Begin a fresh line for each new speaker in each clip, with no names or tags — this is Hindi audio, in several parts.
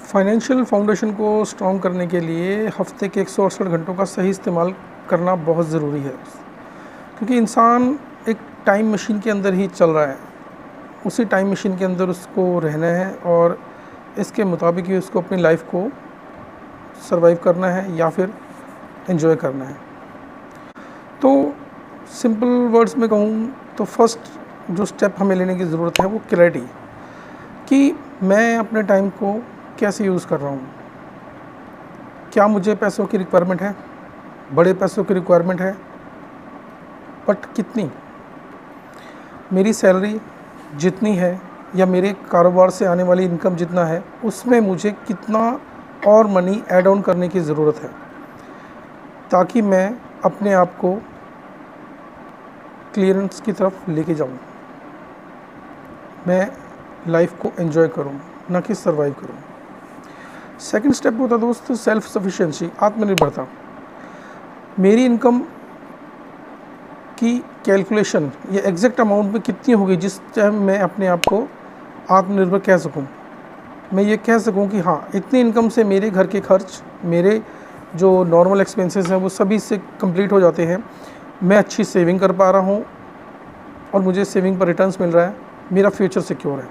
फाइनेंशियल फाउंडेशन को स्ट्रॉन्ग करने के लिए हफ्ते के 168 घंटों का सही इस्तेमाल करना बहुत ज़रूरी है, क्योंकि इंसान एक टाइम मशीन के अंदर ही चल रहा है। उसी टाइम मशीन के अंदर उसको रहना है और इसके मुताबिक ही उसको अपनी लाइफ को सरवाइव करना है या फिर एंजॉय करना है। तो सिंपल वर्ड्स में कहूँ तो फर्स्ट जो स्टेप हमें लेने की ज़रूरत है वो क्लैरिटी, कि मैं अपने टाइम को कैसे यूज़ कर रहा हूँ। क्या मुझे पैसों की रिक्वायरमेंट है? बड़े पैसों की रिक्वायरमेंट है, बट कितनी? मेरी सैलरी जितनी है या मेरे कारोबार से आने वाली इनकम जितना है, उसमें मुझे कितना और मनी ऐड ऑन करने की ज़रूरत है, ताकि मैं अपने आप को क्लियरेंस की तरफ लेके जाऊँ, मैं लाइफ को एंजॉय करूँ, ना कि सर्वाइव करूँ। सेकंड स्टेप होता है दोस्त सेल्फ सफिशिएंसी, आत्मनिर्भरता। मेरी इनकम की कैलकुलेशन या एग्जैक्ट अमाउंट में कितनी होगी जिस टाइम मैं अपने आप को आत्मनिर्भर कह सकूं। मैं ये कह सकूं कि हाँ, इतनी इनकम से मेरे घर के खर्च, मेरे जो नॉर्मल एक्सपेंसेस हैं वो सभी से कंप्लीट हो जाते हैं। मैं अच्छी सेविंग कर पा रहा हूँ और मुझे सेविंग पर रिटर्न्स मिल रहा है, मेरा फ्यूचर सिक्योर है।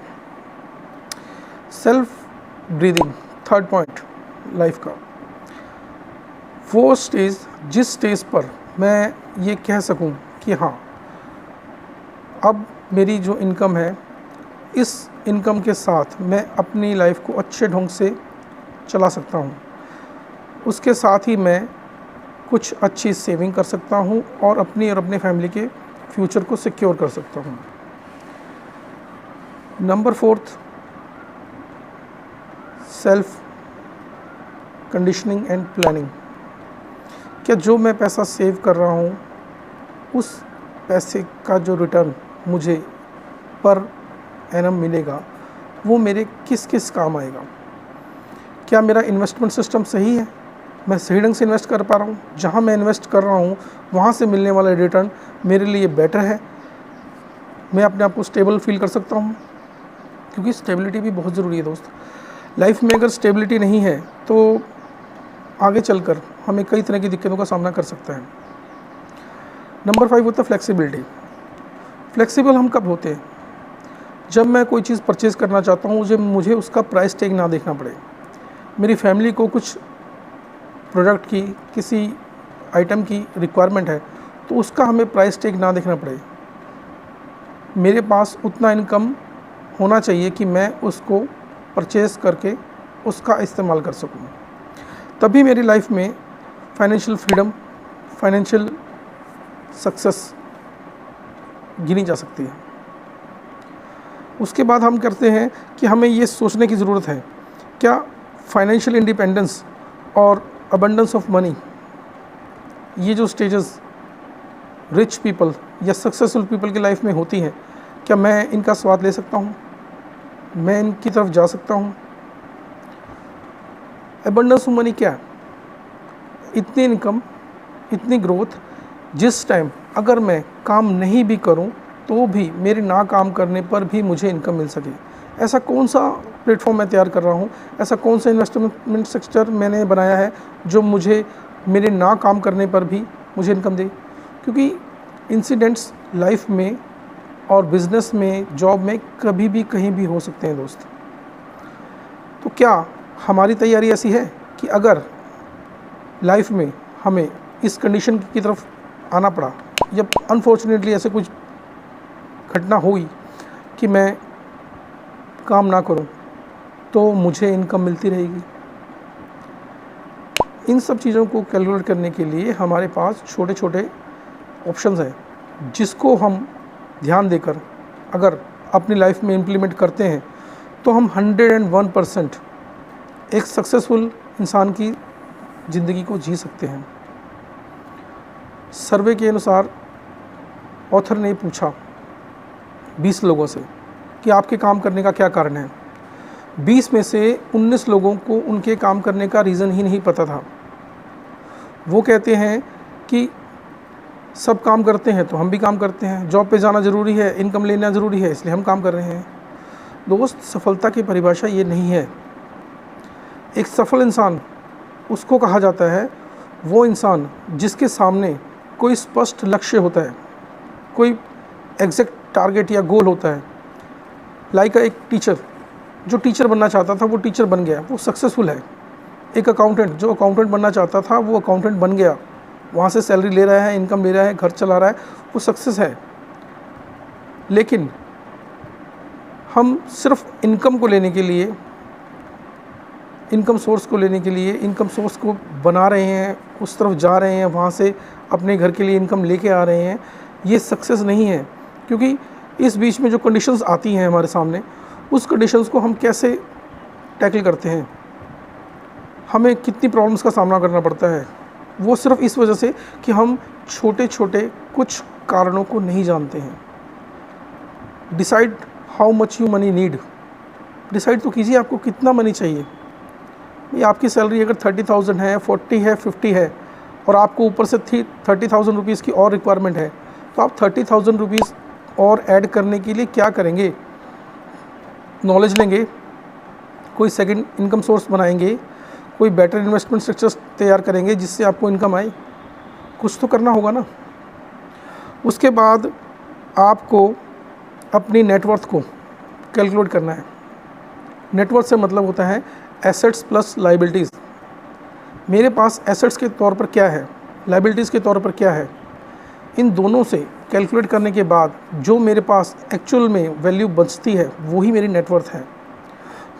Self breathing, third point life का, वो स्टेज जिस स्टेज पर मैं ये कह सकूं कि हाँ, अब मेरी जो इनकम है, इस इनकम के साथ मैं अपनी लाइफ को अच्छे ढंग से चला सकता हूँ। उसके साथ ही मैं कुछ अच्छी सेविंग कर सकता हूँ और अपने फैमिली के फ्यूचर को सिक्योर कर सकता हूँ। Number fourth, self conditioning and planning. क्या जो मैं पैसा सेव कर रहा हूँ, उस पैसे का जो रिटर्न मुझे पर एनम मिलेगा वो मेरे किस किस काम आएगा? क्या मेरा इन्वेस्टमेंट सिस्टम सही है? मैं सही ढंग से इन्वेस्ट कर पा रहा हूँ? जहाँ मैं इन्वेस्ट कर रहा हूँ वहाँ से मिलने वाला रिटर्न मेरे लिए बेटर है? मैं अपने आप को स्टेबल फील कर सकता हूँ? क्योंकि स्टेबिलिटी भी बहुत ज़रूरी है दोस्त। लाइफ में अगर स्टेबिलिटी नहीं है तो आगे चलकर हमें कई तरह की दिक्कतों का सामना कर सकता है। नंबर 5 होता है फ्लेक्सिबिलिटी। फ्लेक्सिबल हम कब होते हैं? जब मैं कोई चीज़ परचेज़ करना चाहता हूँ, जब मुझे उसका प्राइस टैग ना देखना पड़े। मेरी फैमिली को कुछ प्रोडक्ट की, किसी आइटम की रिक्वायरमेंट है तो उसका हमें प्राइस टैग ना देखना पड़े। मेरे पास उतना इनकम होना चाहिए कि मैं उसको परचेज़ करके उसका इस्तेमाल कर सकूँ। तभी मेरी लाइफ में फाइनेंशियल फ्रीडम, फाइनेंशियल सक्सेस गिनी जा सकती है। उसके बाद हम करते हैं कि हमें ये सोचने की ज़रूरत है, क्या फाइनेंशियल इंडिपेंडेंस और अबंडेंस ऑफ मनी, ये जो स्टेजेस रिच पीपल या सक्सेसफुल पीपल की लाइफ में होती हैं, क्या मैं इनका स्वाद ले सकता हूँ? मैं इनकी तरफ जा सकता हूँ? अबंडेंस ऑफ मनी क्या है? इतनी इनकम, इतनी ग्रोथ, जिस टाइम अगर मैं काम नहीं भी करूं तो भी मेरे ना काम करने पर भी मुझे इनकम मिल सके। ऐसा कौन सा प्लेटफॉर्म मैं तैयार कर रहा हूं, ऐसा कौन सा इन्वेस्टमेंट सेक्टर मैंने बनाया है जो मुझे मेरे ना काम करने पर भी मुझे इनकम दे? क्योंकि इंसिडेंट्स लाइफ में और बिज़नेस में, जॉब में कभी भी कहीं भी हो सकते हैं दोस्त। तो क्या हमारी तैयारी ऐसी है कि अगर लाइफ में हमें इस कंडीशन की तरफ आना पड़ा या अनफॉर्चुनेटली ऐसे कुछ घटना हुई कि मैं काम ना करूं, तो मुझे इनकम मिलती रहेगी? इन सब चीज़ों को कैलकुलेट करने के लिए हमारे पास छोटे छोटे ऑप्शंस हैं, जिसको हम ध्यान देकर अगर अपनी लाइफ में इम्प्लीमेंट करते हैं तो हम 101% एक सक्सेसफुल इंसान की ज़िंदगी को जी सकते हैं। सर्वे के अनुसार ऑथर ने पूछा 20 लोगों से कि आपके काम करने का क्या कारण है। 20 में से 19 लोगों को उनके काम करने का रीज़न ही नहीं पता था। वो कहते हैं कि सब काम करते हैं तो हम भी काम करते हैं, जॉब पे जाना ज़रूरी है, इनकम लेना ज़रूरी है, इसलिए हम काम कर रहे हैं। दोस्त, सफलता की परिभाषा ये नहीं है एक सफल इंसान उसको कहा जाता है, वो इंसान जिसके सामने कोई स्पष्ट लक्ष्य होता है, कोई एग्जैक्ट टारगेट या गोल होता है। लाइक एक टीचर, जो टीचर बनना चाहता था वो टीचर बन गया, वो सक्सेसफुल है। एक अकाउंटेंट, जो अकाउंटेंट बनना चाहता था वो अकाउंटेंट बन गया, वहाँ से सैलरी ले रहा है, इनकम ले रहा है, घर चला रहा है, वो सक्सेस है। लेकिन हम सिर्फ इनकम को लेने के लिए, इनकम सोर्स को लेने के लिए, इनकम सोर्स को बना रहे हैं, उस तरफ जा रहे हैं, वहाँ से अपने घर के लिए इनकम लेके आ रहे हैं, ये सक्सेस नहीं है। क्योंकि इस बीच में जो कंडीशंस आती हैं हमारे सामने, उस कंडीशंस को हम कैसे टैकल करते हैं, हमें कितनी प्रॉब्लम्स का सामना करना पड़ता है, वो सिर्फ इस वजह से कि हम छोटे छोटे कुछ कारणों को नहीं जानते हैं। Decide how much you money need, decide तो कीजिए आपको कितना मनी चाहिए। ये आपकी सैलरी अगर 30,000 है, 40 है, 50 है और आपको ऊपर से 30,000 रुपीज़ की और रिक्वायरमेंट है, तो आप 30,000 रुपीज़ और ऐड करने के लिए क्या करेंगे? नॉलेज लेंगे, कोई सेकंड इनकम सोर्स बनाएंगे, कोई बेटर इन्वेस्टमेंट स्ट्रक्चर्स तैयार करेंगे जिससे आपको इनकम आए। कुछ तो करना होगा ना। उसके बाद आपको अपनी नेटवर्थ को कैलकुलेट करना है। नेटवर्थ से मतलब होता है एसेट्स प्लस लाइबिलिटीज़। मेरे पास एसेट्स के तौर पर क्या है, लाइबिलिटीज़ के तौर पर क्या है, इन दोनों से कैलकुलेट करने के बाद जो मेरे पास एक्चुअल में वैल्यू बचती है वही मेरी नेटवर्थ है।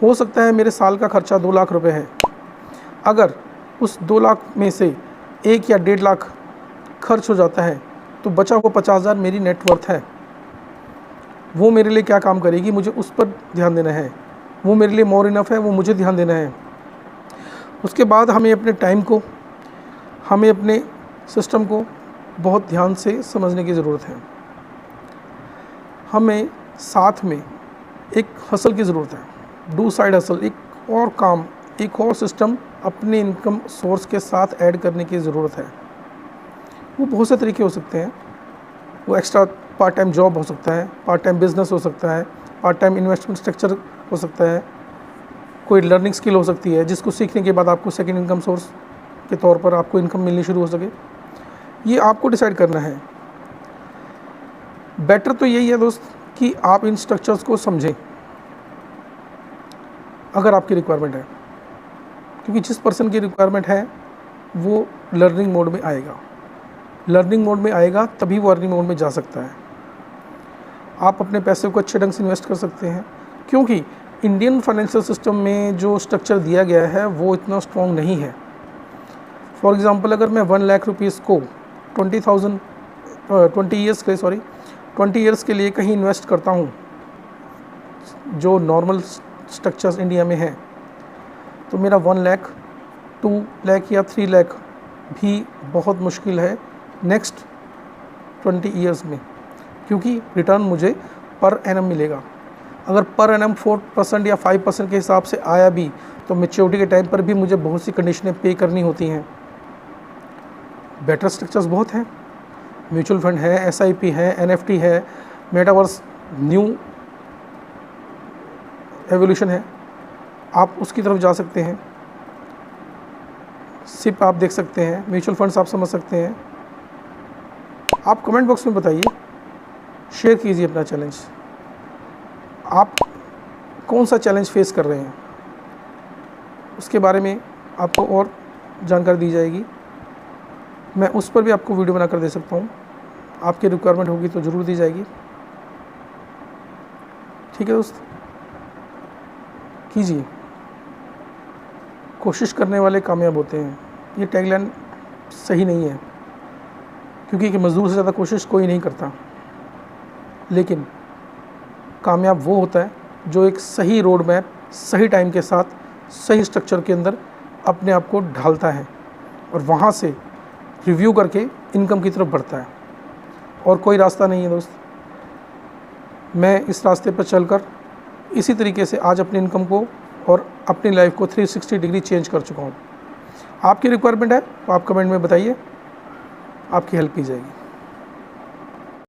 हो सकता है मेरे साल का खर्चा 2 लाख रुपए है, अगर उस 2 लाख में से 1 या 1.5 लाख खर्च हो जाता है तो बचा हुआ 50,000 मेरी नेटवर्थ है। वो मेरे लिए क्या काम करेगी, मुझे उस पर ध्यान देना है। वो मेरे लिए मोर इनफ है, वो मुझे ध्यान देना है। उसके बाद हमें अपने टाइम को, हमें अपने सिस्टम को बहुत ध्यान से समझने की ज़रूरत है। हमें साथ में एक हसल की ज़रूरत है, डू साइड हसल, एक और काम, एक और सिस्टम अपने इनकम सोर्स के साथ ऐड करने की ज़रूरत है। वो बहुत से तरीके हो सकते हैं। वो एक्स्ट्रा पार्ट टाइम जॉब हो सकता है, पार्ट टाइम बिजनेस हो सकता है, पार्ट टाइम इन्वेस्टमेंट स्ट्रक्चर हो सकता है, कोई लर्निंग स्किल हो सकती है जिसको सीखने के बाद आपको सेकंड इनकम सोर्स के तौर पर आपको इनकम मिलनी शुरू हो सके। ये आपको डिसाइड करना है। बेटर तो यही है दोस्त कि आप इन स्ट्रक्चर्स को समझें अगर आपकी रिक्वायरमेंट है, क्योंकि जिस पर्सन की रिक्वायरमेंट है वो लर्निंग मोड में आएगा। लर्निंग मोड में आएगा तभी वो अर्निंग मोड में जा सकता है। आप अपने पैसे को अच्छे ढंग से इन्वेस्ट कर सकते हैं, क्योंकि इंडियन फाइनेंशियल सिस्टम में जो स्ट्रक्चर दिया गया है वो इतना स्ट्रॉन्ग नहीं है। फॉर एग्ज़ाम्पल, अगर मैं 1 लाख रुपीज़ को 20 ईयर्स के लिए कहीं इन्वेस्ट करता हूँ, जो नॉर्मल स्ट्रक्चर्स इंडिया में हैं, तो मेरा 1 लाख, 2 लाख या 3 लाख भी बहुत मुश्किल है नेक्स्ट 20 ईयर्स में, क्योंकि रिटर्न मुझे पर एनम मिलेगा। अगर पर एनम 4% या 5% के हिसाब से आया भी तो मैच्योरिटी के टाइम पर भी मुझे बहुत सी कंडीशनें पे करनी होती हैं। बेटर स्ट्रक्चर्स बहुत हैं, म्यूचुअल फंड है, SIP है, NFT है, मेटावर्स न्यू एवोल्यूशन है, आप उसकी तरफ जा सकते हैं। SIP आप देख सकते हैं, म्यूचुअल फंड्स आप समझ सकते हैं। आप कमेंट बॉक्स में बताइए, शेयर कीजिए अपना चैलेंज। आप कौन सा चैलेंज फेस कर रहे हैं, उसके बारे में आपको और जानकारी दी जाएगी। मैं उस पर भी आपको वीडियो बना कर दे सकता हूँ। आपकी रिक्वायरमेंट होगी तो ज़रूर दी जाएगी। ठीक है दोस्त, कीजिए। कोशिश करने वाले कामयाब होते हैं, ये टैगलाइन सही नहीं है, क्योंकि कि मज़दूर से ज़्यादा कोशिश कोई नहीं करता। लेकिन कामयाब वो होता है जो एक सही रोड मैप, सही टाइम के साथ, सही स्ट्रक्चर के अंदर अपने आप को ढालता है और वहाँ से रिव्यू करके इनकम की तरफ बढ़ता है। और कोई रास्ता नहीं है दोस्त। मैं इस रास्ते पर चलकर इसी तरीके से आज अपनी इनकम को और अपनी लाइफ को 360 डिग्री चेंज कर चुका हूँ। आपकी रिक्वायरमेंट है तो आप कमेंट में बताइए, आपकी हेल्प की जाएगी।